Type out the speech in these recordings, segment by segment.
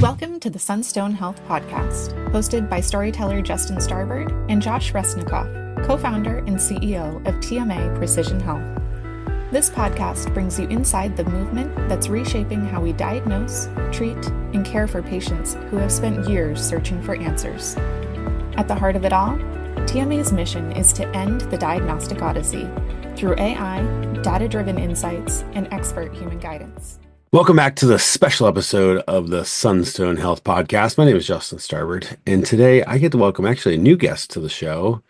Welcome to the Sunstone Health Podcast, hosted by storyteller Justin Starbird and Josh Resnikoff, co-founder and CEO of TMA Precision Health. This podcast brings you inside the movement that's reshaping how we diagnose, treat, and care for patients who have spent years searching for answers. At the heart of it all, TMA's mission is to end the diagnostic odyssey through AI, data-driven insights, and expert human guidance. Welcome back to the special episode of the Sunstone Health Podcast. My name is Justin Starbird, and today I get to welcome actually a new guest to the show,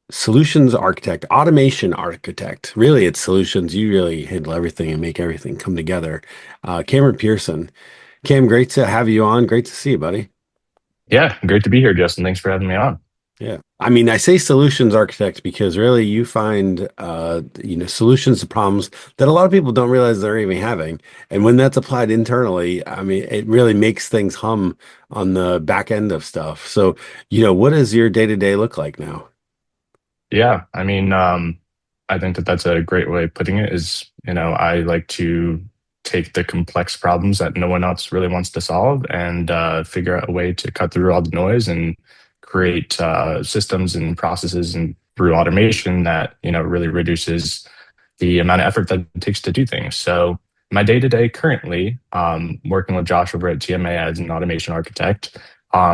solutions architect, automation architect. Really, it's solutions. You really handle everything and make everything come together. Cameron Pearson. Cam, great to have you on. Great to see you, buddy. Yeah, great to be here, Justin. Thanks for having me on. Yeah. I mean, I say solutions architect because really you find, solutions to problems that a lot of people don't realize they're even having. And when that's applied internally, I mean, it really makes things hum on the back end of stuff. So, what does your day-to-day look like now? Yeah, I mean, I think that that's a great way of putting it is, I like to take the complex problems that no one else really wants to solve and figure out a way to cut through all the noise and create systems and processes and through automation that really reduces the amount of effort that it takes to do things. So my day-to-day currently, working with Josh over at TMA as an automation architect,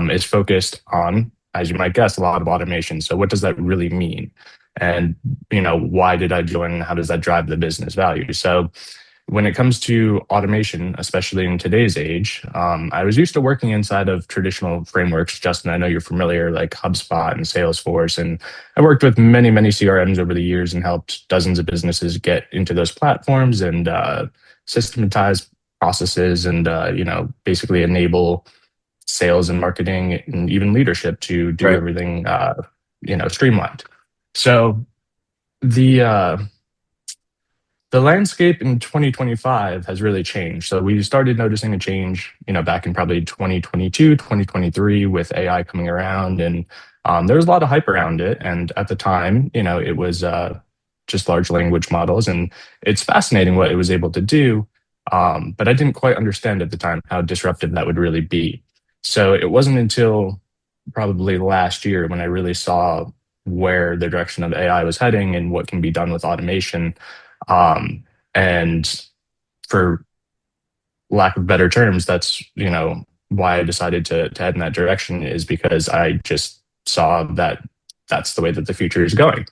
is focused on, as you might guess, a lot of automation. So what does that really mean? And why did I join and how does that drive the business value? So when it comes to automation, especially in today's age, I was used to working inside of traditional frameworks. Justin, I know you're familiar, like HubSpot and Salesforce, and I worked with many, many CRMs over the years and helped dozens of businesses get into those platforms and systematize processes and basically enable sales and marketing and even leadership to do everything streamlined. So the landscape in 2025 has really changed. So we started noticing a change, back in probably 2022, 2023 with AI coming around, and there was a lot of hype around it. And at the time, it was just large language models, and it's fascinating what it was able to do. But I didn't quite understand at the time how disruptive that would really be. So it wasn't until probably last year when I really saw where the direction of AI was heading and what can be done with automation. And for lack of better terms, that's, why I decided to head in that direction, is because I just saw that that's the way that the future is going.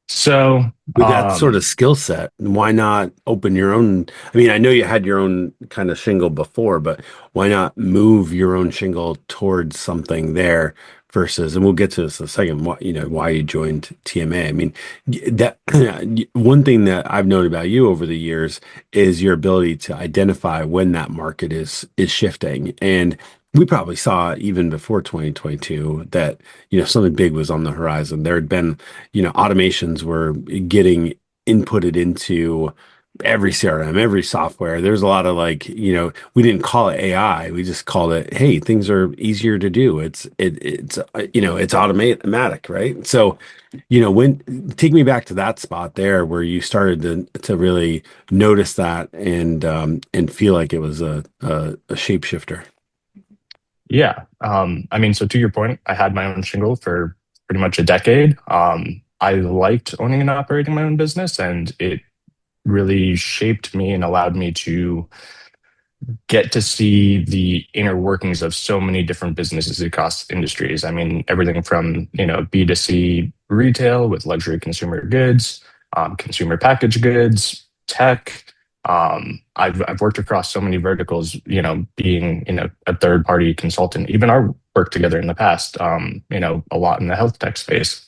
So with that sort of skill set, why not open your own? I mean, I know you had your own kind of shingle before, but why not move your own shingle towards something there versus, and we'll get to this in a second, why you joined TMA. I mean, that one thing that I've known about you over the years is your ability to identify when that market is shifting. And we probably saw even before 2022 that, something big was on the horizon. There had been, automations were getting inputted into every CRM, every software. There's a lot of we didn't call it AI. We just called it, hey, things are easier to do. It's automatic, right? So, take me back to that spot there where you started to really notice that and feel like it was a shapeshifter. Yeah. I mean, so to your point, I had my own shingle for pretty much a decade. I liked owning and operating my own business, and it really shaped me and allowed me to get to see the inner workings of so many different businesses across industries. I mean, everything from, B2C retail with luxury consumer goods, consumer packaged goods, tech. I've worked across so many verticals, being, a third party consultant, even our work together in the past, a lot in the health tech space.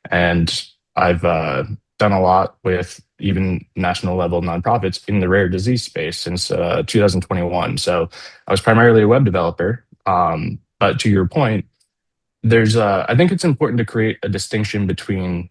And I've done a lot with even national level nonprofits in the rare disease space since 2021. So I was primarily a web developer. But to your point, I think it's important to create a distinction between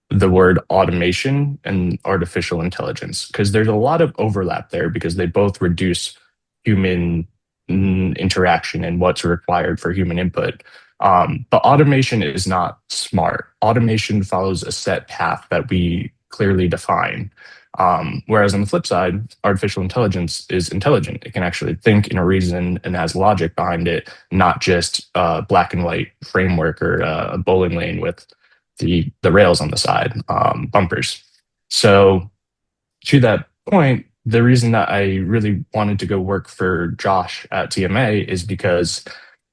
the word automation and artificial intelligence, because there's a lot of overlap there because they both reduce human interaction and what's required for human input. But automation is not smart. Automation follows a set path that we clearly define. Whereas on the flip side, artificial intelligence is intelligent. It can actually think and reason and has logic behind it, not just a black and white framework or a bowling lane with the rails on the side, bumpers. So to that point, the reason that I really wanted to go work for Josh at TMA is because,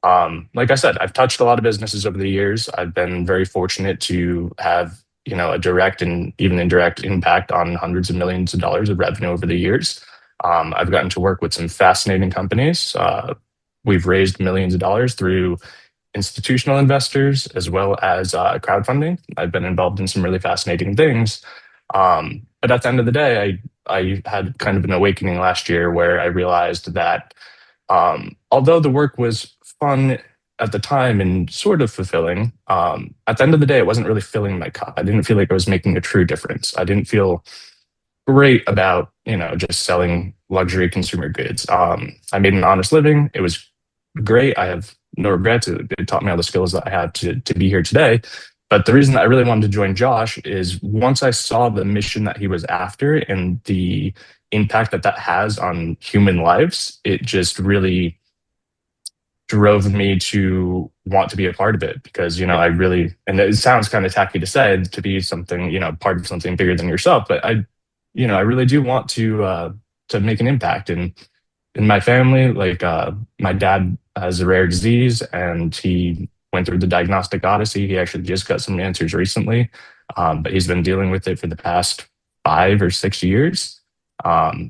like I said, I've touched a lot of businesses over the years. I've been very fortunate to have, a direct and even indirect impact on hundreds of millions of dollars of revenue over the years. I've gotten to work with some fascinating companies. We've raised millions of dollars through institutional investors as well as crowdfunding. I've been involved in some really fascinating things. But at the end of the day, I had kind of an awakening last year where I realized that although the work was fun at the time and sort of fulfilling, at the end of the day, it wasn't really filling my cup. I didn't feel like I was making a true difference. I didn't feel great about, just selling luxury consumer goods. I made an honest living. It was great. I have no regrets. It taught me all the skills that I have to be here today. But the reason I really wanted to join Josh is once I saw the mission that he was after and the impact that that has on human lives, it just really drove me to want to be a part of it because I really, and it sounds kind of tacky to say, to be something, part of something bigger than yourself, but I really do want to make an impact. And in my family, like my dad has a rare disease and he went through the diagnostic odyssey. He actually just got some answers recently, but he's been dealing with it for the past 5 or 6 years.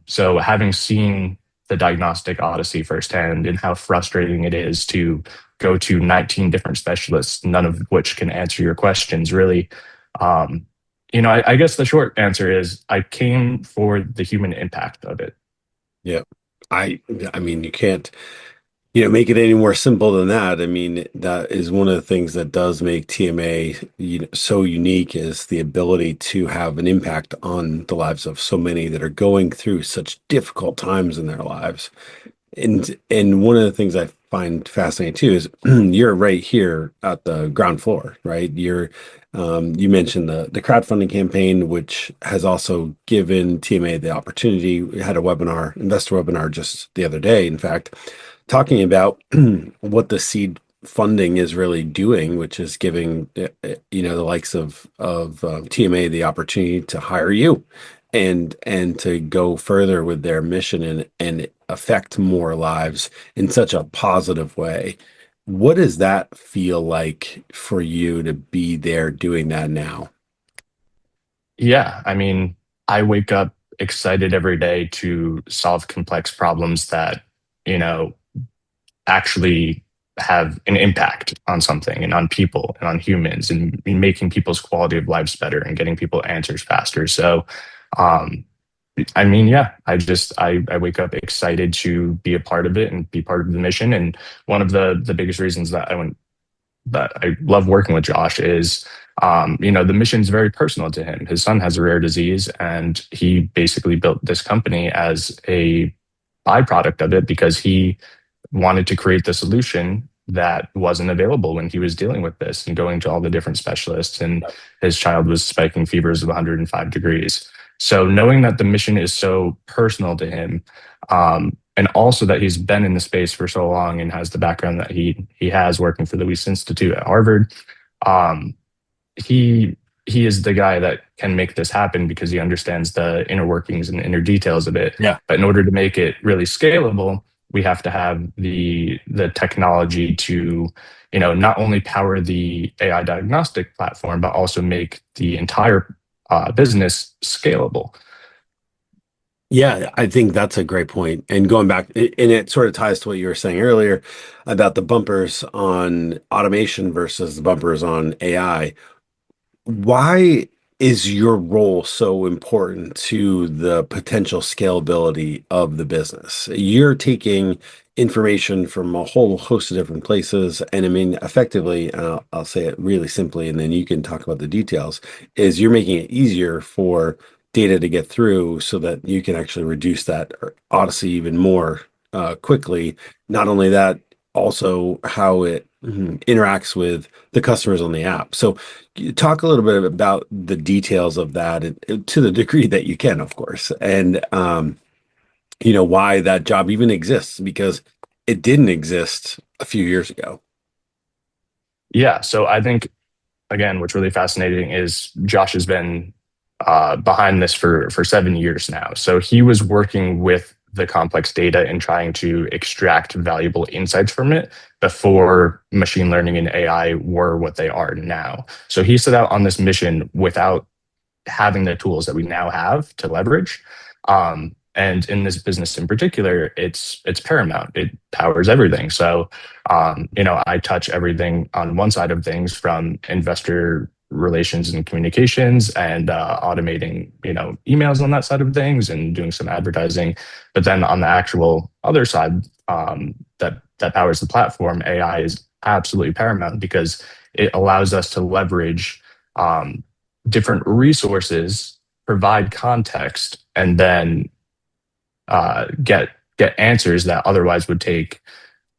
So having seen the diagnostic odyssey firsthand and how frustrating it is to go to 19 different specialists, none of which can answer your questions, really. I guess the short answer is I came for the human impact of it. Yeah. I mean, you can't, make it any more simple than that. I mean, that is one of the things that does make TMA, so unique is the ability to have an impact on the lives of so many that are going through such difficult times in their lives. And one of the things I find fascinating too is you're right here at the ground floor, right? You mentioned the crowdfunding campaign, which has also given TMA the opportunity. We had a webinar, investor webinar just the other day, in fact, talking about what the seed funding is really doing, which is giving the likes of TMA the opportunity to hire you and to go further with their mission and affect more lives in such a positive way. What does that feel like for you to be there doing that now? Yeah, I mean, I wake up excited every day to solve complex problems that, you know, actually have an impact on something and on people and on humans and making people's quality of lives better and getting people answers faster. So, um, I mean, yeah, I wake up excited to be a part of it and be part of the mission. And one of the biggest reasons that I love working with Josh is, the mission is very personal to him. His son has a rare disease, and he basically built this company as a byproduct of it because he wanted to create the solution that wasn't available when he was dealing with this and going to all the different specialists. And his child was spiking fevers of 105 degrees. So knowing that the mission is so personal to him, and also that he's been in the space for so long and has the background that he has working for the Weiss Institute at Harvard, um, he is the guy that can make this happen because he understands the inner workings and inner details of it. Yeah. But in order to make it really scalable, we have to have the technology to, not only power the AI diagnostic platform, but also make the entire business scalable. Yeah, I think that's a great point. And going back, and it sort of ties to what you were saying earlier about the bumpers on automation versus the bumpers on AI. Why is your role so important to the potential scalability of the business? You're taking information from a whole host of different places. And I mean, effectively, I'll say it really simply, and then you can talk about the details, is you're making it easier for data to get through so that you can actually reduce that odyssey even more quickly. Not only that, also how it interacts with the customers on the app. So talk a little bit about the details of that and to the degree that you can, of course, and why that job even exists because it didn't exist a few years ago. Yeah. So I think, again, what's really fascinating is Josh has been behind this for 7 years now. So he was working with the complex data and trying to extract valuable insights from it before machine learning and AI were what they are now. So he set out on this mission without having the tools that we now have to leverage. And in this business in particular, it's paramount. It powers everything. So, I touch everything on one side of things from investor relations and communications and automating, emails on that side of things and doing some advertising. But then on the actual other side, that powers the platform, AI is absolutely paramount because it allows us to leverage different resources, provide context, and then get answers that otherwise would take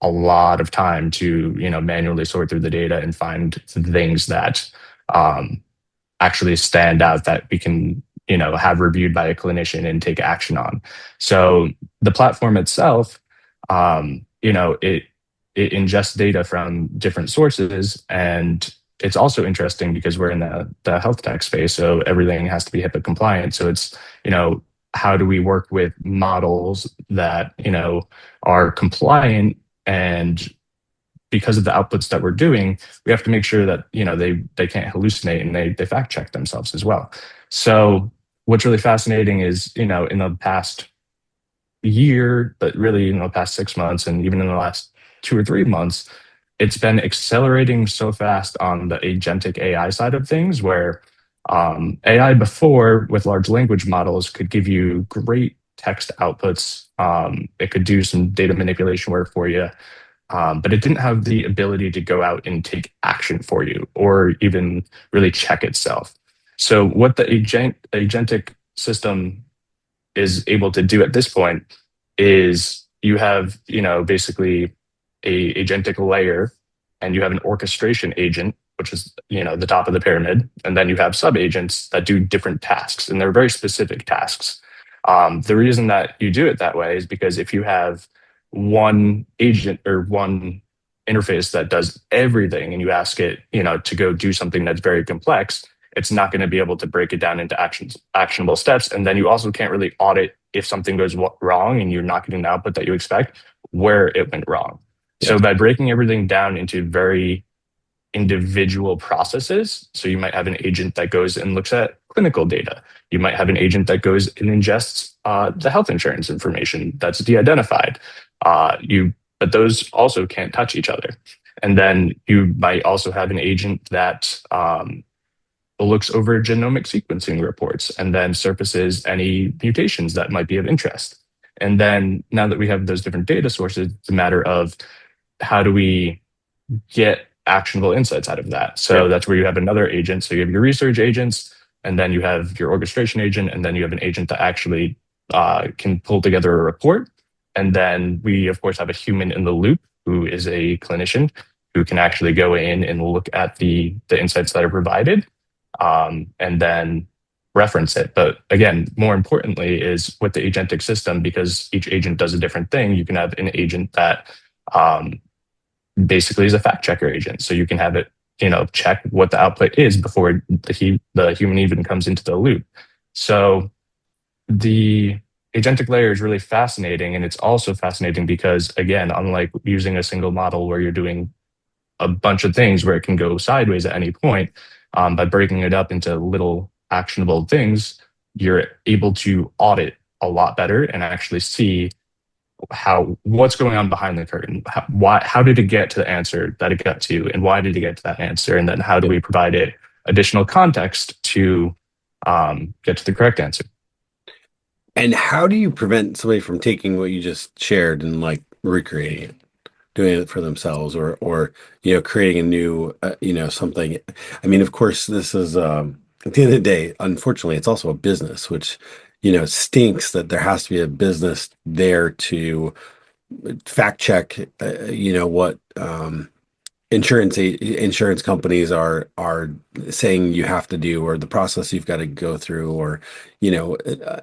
a lot of time to manually sort through the data and find things that um, actually stand out that we can have reviewed by a clinician and take action on. So the platform itself, it ingests data from different sources, and it's also interesting because we're in the health tech space, so everything has to be HIPAA compliant. So it's how do we work with models that are compliant, and because of the outputs that we're doing, we have to make sure that they can't hallucinate and they fact check themselves as well. So what's really fascinating is in the past year, but really in the past 6 months, and even in the last 2 or 3 months, it's been accelerating so fast on the agentic AI side of things, where AI before with large language models could give you great text outputs. It could do some data manipulation work for you, but it didn't have the ability to go out and take action for you or even really check itself. So what the agentic system is able to do at this point is you have, basically a agentic layer, and you have an orchestration agent, which is, the top of the pyramid. And then you have sub agents that do different tasks, and they're very specific tasks. The reason that you do it that way is because if you have one agent or one interface that does everything and you ask it, to go do something that's very complex, it's not going to be able to break it down into actionable steps. And then you also can't really audit if something goes wrong and you're not getting the output that you expect, where it went wrong. Yeah. So by breaking everything down into very individual processes, so you might have an agent that goes and looks at clinical data. You might have an agent that goes and ingests the health insurance information that's de-identified. But those also can't touch each other. And then you might also have an agent that looks over genomic sequencing reports and then surfaces any mutations that might be of interest. And then now that we have those different data sources, it's a matter of how do we get actionable insights out of that. So that's where you have another agent. So you have your research agents, and then you have your orchestration agent, and then you have an agent that actually can pull together a report. And then we, of course, have a human in the loop who is a clinician who can actually go in and look at the insights that are provided, and then reference it. But again, more importantly is with the agentic system, because each agent does a different thing, you can have an agent that basically is a fact checker agent. So you can have it, check what the output is before the human even comes into the loop. So the agentic layer is really fascinating. And it's also fascinating because, again, unlike using a single model where you're doing a bunch of things where it can go sideways at any point, by breaking it up into little actionable things, you're able to audit a lot better and actually see what's going on behind the curtain. How did it get to the answer that it got to, and why did it get to that answer? And then how do we provide it additional context to get to the correct answer? And how do you prevent somebody from taking what you just shared and like recreating it, doing it for themselves, or creating a new something? I mean, of course, this is at the end of the day, unfortunately, it's also a business, which stinks that there has to be a business there to fact check what insurance companies are saying you have to do, or the process you've got to go through, or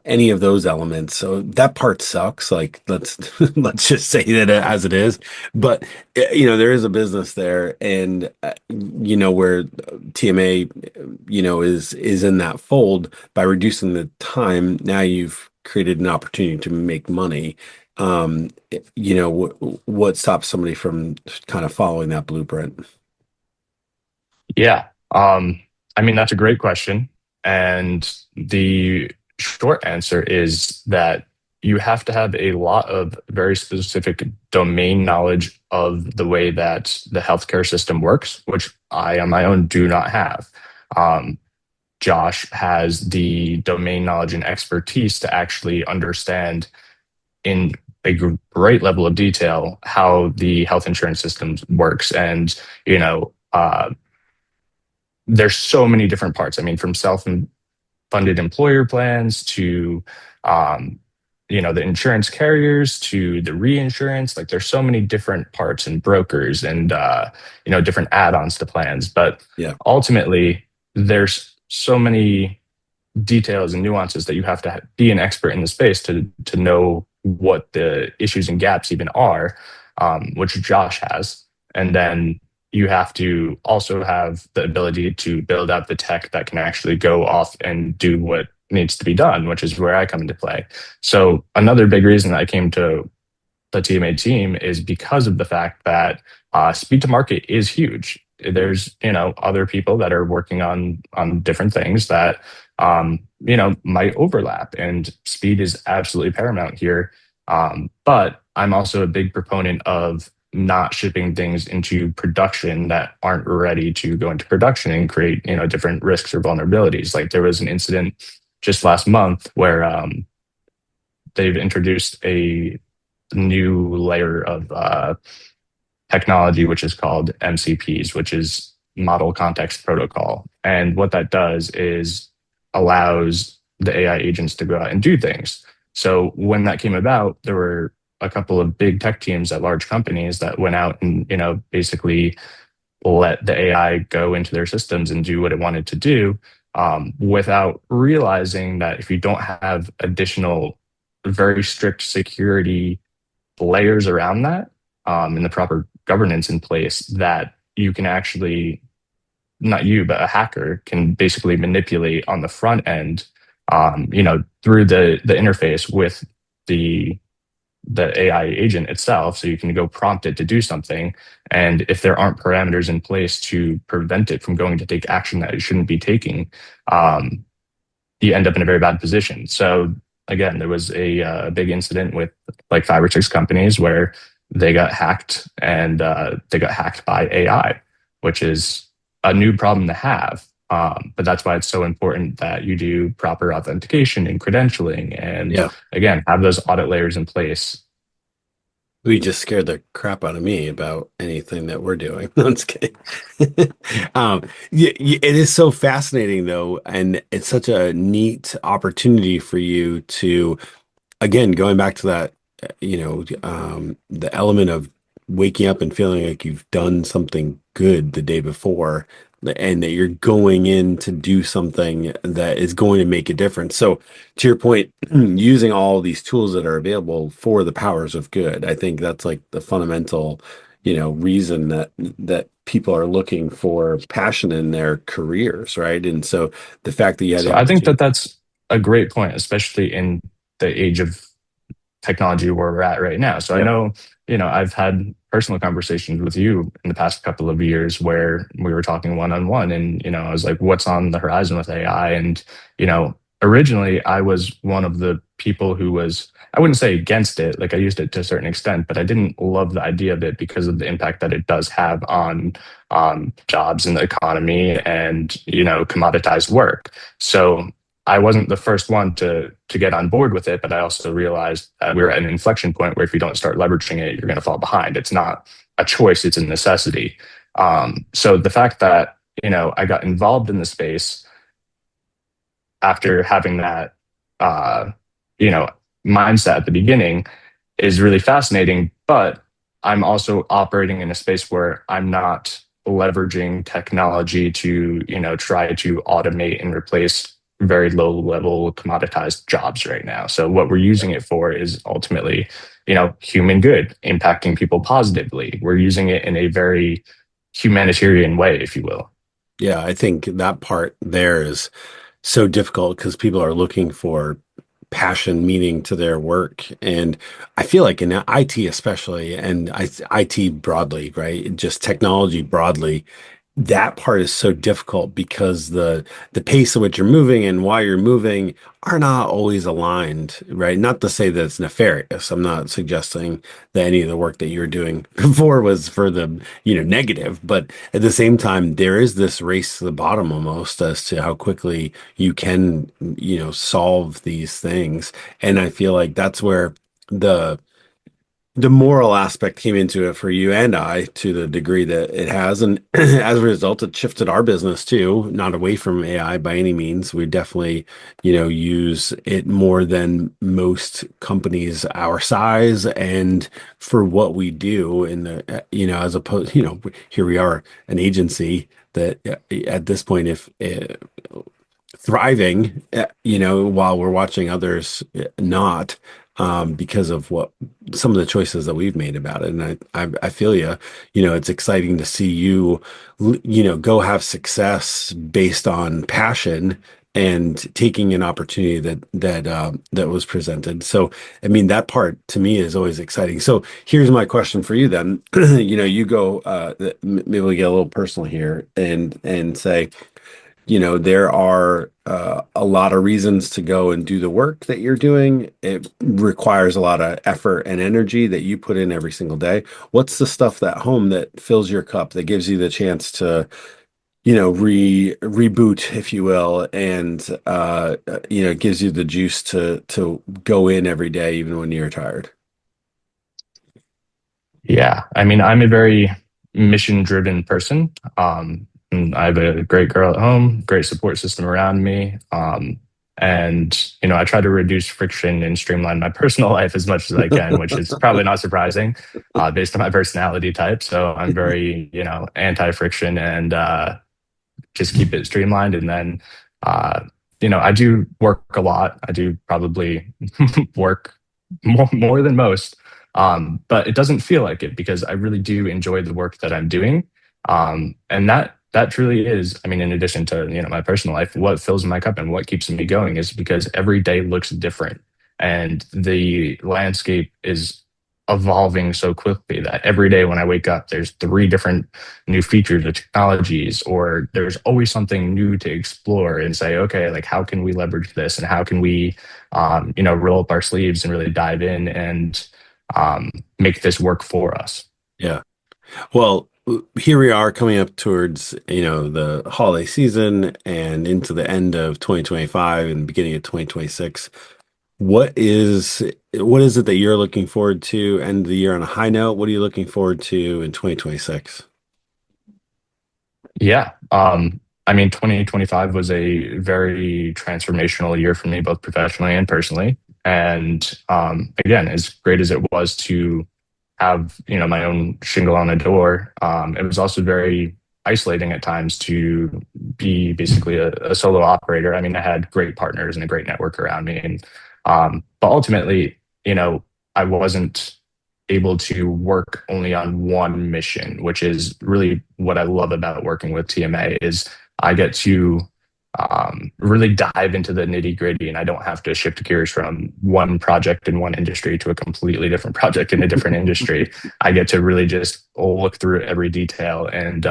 any of those elements. So that part sucks. Like, let's let's just say that as it is. But there is a business there, and where TMA is in that fold. By reducing the time, now you've created an opportunity to make money. What stops somebody from kind of following that blueprint? Yeah. I mean, that's a great question. And the short answer is that you have to have a lot of very specific domain knowledge of the way that the healthcare system works, which I, on my own, do not have. Um, Josh has the domain knowledge and expertise to actually understand in a great level of detail how the health insurance system works. And, there's so many different parts. I mean, from self-funded employer plans to, um, the insurance carriers to the reinsurance. Like, there's so many different parts and brokers and, different add-ons to plans. But Yeah. ultimately, there's so many details and nuances that you have to be an expert in the space to know what the issues and gaps even are, which Josh has. And then you have to also have the ability to build out the tech that can actually go off and do what needs to be done, which is where I come into play. So another big reason that I came to the TMA team is because of the fact that speed to market is huge. There's other people that are working on different things that might overlap, and speed is absolutely paramount here. But I'm also a big proponent of not shipping things into production that aren't ready to go into production and create different risks or vulnerabilities. Like, there was an incident just last month where they've introduced a new layer of technology, which is called MCPs, which is Model Context Protocol. And what that does is allows the AI agents to go out and do things. So when that came about, there were a couple of big tech teams at large companies that went out and, basically let the AI go into their systems and do what it wanted to do, without realizing that if you don't have additional very strict security layers around that, and the proper governance in place, that you can actually, not you, but a hacker can basically manipulate on the front end, through the interface with the AI agent itself. So you can go prompt it to do something. And if there aren't parameters in place to prevent it from going to take action that it shouldn't be taking, you end up in a very bad position. So again, there was a big incident with like 5 or 6 companies where they got hacked, and they got hacked by AI, which is a new problem to have. But that's why it's so important that you do proper authentication and credentialing, and Yeah. again, have those audit layers in place. We just scared the crap out of me about anything that we're doing. No, I'm just kidding. It is so fascinating though, and it's such a neat opportunity for you to, again, going back to that, the element of waking up and feeling like you've done something good the day before, and that you're going in to do something that is going to make a difference. So, to your point, using all these tools that are available for the powers of good, I think that's like the fundamental, reason that people are looking for passion in their careers, right? And so the fact that you had So the I think that opportunity, that's a great point, especially in the age of technology where we're at right now. So I yeah, know, I've had personal conversations with you in the past couple of years where we were talking one on one, and, I was like, what's on the horizon with AI? And, originally I was one of the people who was, I wouldn't say against it, like I used it to a certain extent, but I didn't love the idea of it because of the impact that it does have on jobs in the economy and, commoditized work. So I wasn't the first one to get on board with it, but I also realized that we're at an inflection point where if you don't start leveraging it, you're going to fall behind. It's not a choice; it's a necessity. So the fact that I got involved in the space after having that uh, you know mindset at the beginning is really fascinating. But I'm also operating in a space where I'm not leveraging technology to, try to automate and replace very low level commoditized jobs right now. So what we're using it for is ultimately, human good, impacting people positively. We're using it in a very humanitarian way, if you will. Yeah, I think that part there is so difficult because people are looking for passion, meaning to their work. And I feel like in IT especially, and IT broadly, right? Just technology broadly, that part is so difficult because the pace at which you're moving and why you're moving are not always aligned, right? Not to say that it's nefarious. I'm not suggesting that any of the work that you were doing before was for the, negative, but at the same time, there is this race to the bottom almost as to how quickly you can, solve these things. And I feel like that's where the the moral aspect came into it for you and I to the degree that it has. And as a result, it shifted our business too, not away from AI by any means. We definitely, use it more than most companies our size and for what we do in the, as opposed, here we are, an agency that at this point, if thriving, while we're watching others not, because of what some of the choices that we've made about it. And I feel you, it's exciting to see you, go have success based on passion and taking an opportunity that was presented. So, I mean, that part to me is always exciting. So here's my question for you then. You go, maybe we get a little personal here and say, there are a lot of reasons to go and do the work that you're doing. It requires a lot of effort and energy that you put in every single day. What's the stuff at home that fills your cup, that gives you the chance to, reboot, if you will, and gives you the juice to go in every day, even when you're tired? Yeah, I mean, I'm a very mission-driven person. And I have a great girl at home, great support system around me. And I try to reduce friction and streamline my personal life as much as I can, which is probably not surprising, based on my personality type. So I'm very, anti-friction and just keep it streamlined. And then, uh, I do work a lot. I do probably work more than most. But it doesn't feel like it because I really do enjoy the work that I'm doing. And that truly is, I mean, in addition to, my personal life, what fills my cup and what keeps me going is because every day looks different and the landscape is evolving so quickly that every day when I wake up, there's three different new features or technologies, or there's always something new to explore and say, okay, like how can we leverage this and how can we, roll up our sleeves and really dive in and make this work for us. Yeah. Well, here we are coming up towards, the holiday season and into the end of 2025 and beginning of 2026. What is it that you're looking forward to end the year on a high note? What are you looking forward to in 2026? Yeah. I mean, 2025 was a very transformational year for me, both professionally and personally. And again, as great as it was to have, my own shingle on the door, it was also very isolating at times to be basically a solo operator. I mean, I had great partners and a great network around me. And but ultimately, I wasn't able to work only on one mission, which is really what I love about working with TMA is I get to really dive into the nitty gritty and I don't have to shift gears from one project in one industry to a completely different project in a different industry. I get to really just look through every detail and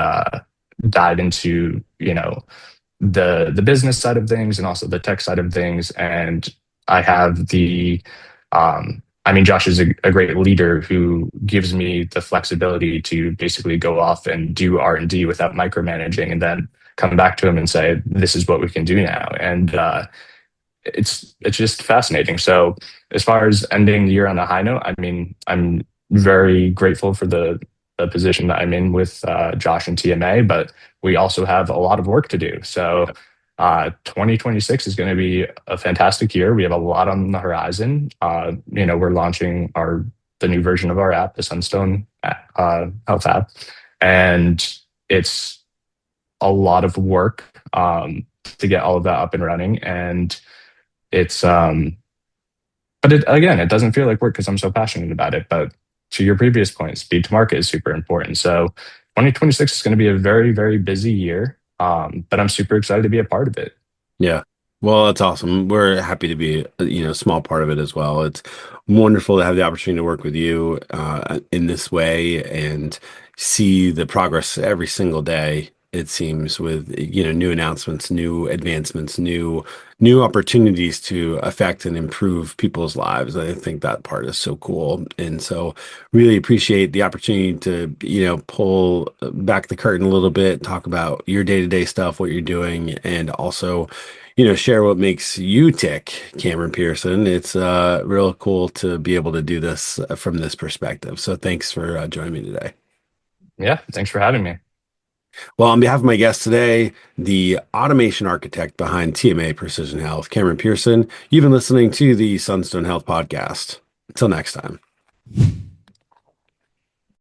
dive into, the business side of things and also the tech side of things. And I have I mean, Josh is a great leader who gives me the flexibility to basically go off and do R&D without micromanaging and then come back to him and say, this is what we can do now. And it's just fascinating. So as far as ending the year on a high note, I mean, I'm very grateful for the position that I'm in with Josh and TMA, but we also have a lot of work to do. So 2026 is going to be a fantastic year. We have a lot on the horizon. We're launching the new version of our app, the Sunstone health app, and it's a lot of work to get all of that up and running. And it's but it doesn't feel like work because I'm so passionate about it. But to your previous point, speed to market is super important. So 2026 is going to be a very, very busy year. But I'm super excited to be a part of it. Yeah. Well, that's awesome. We're happy to be, a small part of it as well. It's wonderful to have the opportunity to work with you in this way and see the progress every single day. It seems with, new announcements, new advancements, new opportunities to affect and improve people's lives. I think that part is so cool. And so really appreciate the opportunity to, pull back the curtain a little bit, talk about your day-to-day stuff, what you're doing, and also share what makes you tick, Cameron Pearson. It's real cool to be able to do this from this perspective. So thanks for joining me today. Yeah, thanks for having me. Well, on behalf of my guest today, the automation architect behind TMA Precision Health, Cameron Pearson, you've been listening to the Sunstone Health Podcast. Until next time.